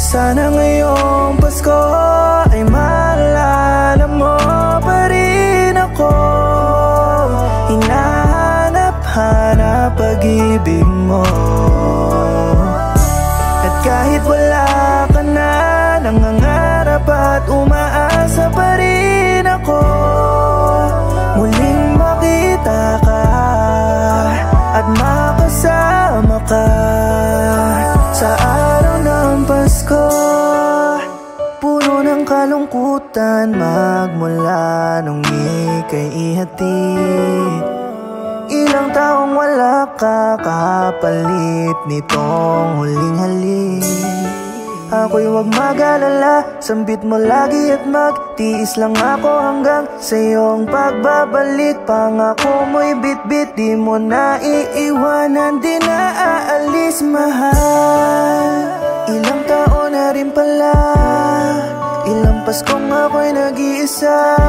Sana ngayong Pasko ay maalala mo pa rin ako. Hinahanap-hanap pag-ibig mo. At kahit wala ka na, nangangarap at umaasa pa rin ako. Muling makita ka at makasama ka sa araw ng Pasko. Puno ng kalungkutan magmula nung ika'y ihatid. Ilang taong wala ka kapalit nitong huling halik. Ako'y wag mag-alala, sambit mo lagi at magtiis lang ako hanggang sa iyong pagbabalik. Pangako mo'y bit-bit, di mo na iiwanan, di na aalis, mahal. Ilang taon na rin pala, ilang Paskong ako'y nag-iisa.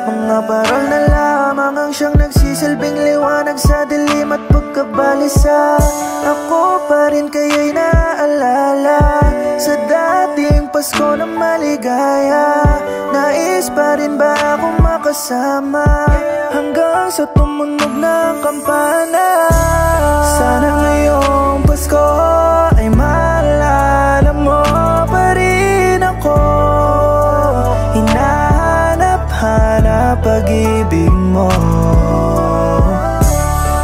Mga parol na lamang ang siyang nagsisilbing liwanag sa dilim at pagkabalisa. Ako pa rin kaya'y naaalala sa dating Pasko na maligaya. Nais pa rin ba akong makasama hanggang sa tumunog ng kampana? Sana ngayong Pasko ay maalala mo pa rin ako. Hinahanap-hanap pag-ibig mo.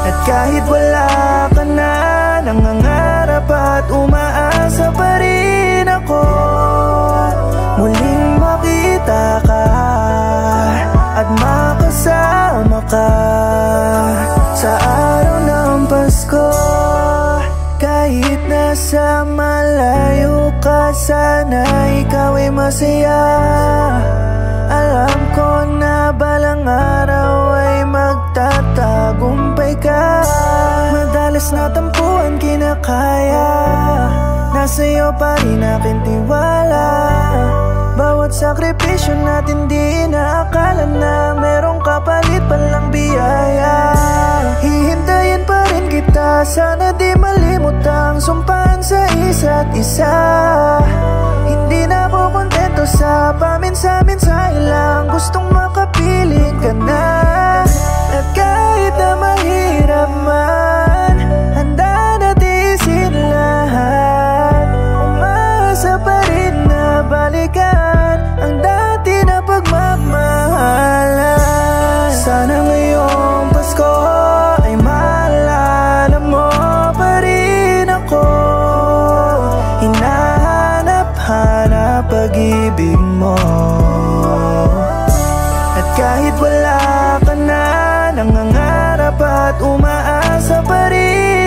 At kahit wala ka na, nangangarap at umaasa pa rin ako. Muling makita ka at makasama ka sa araw ng Pasko. Kahit nasa malayo ka, sana ikaw ay masaya. Alam ko na balang araw ay magtatagumpay ka. Madalas na tampuan kinakaya, nasa iyo pa rin aking tiwala. Bawat sakripisyo natin di inaakala na merong kapalit palang biyaya. Hihintayin pa rin kita, sana di malimot ang sumpaan sa isa't isa. Hindi na ako kontento sa paminsa-minsa, lang gustong makapiling ka na. At kahit na mahirap man, handa na tiisin lahat. Umasa pa rin na balikan ang dati na pagmamahalan. Sana ngayong Pasko ay maalala mo pa rin ako. Hinahanap-hanap pag-ibig mo. At kahit wala ka na, nangangarap at umaasa pa rin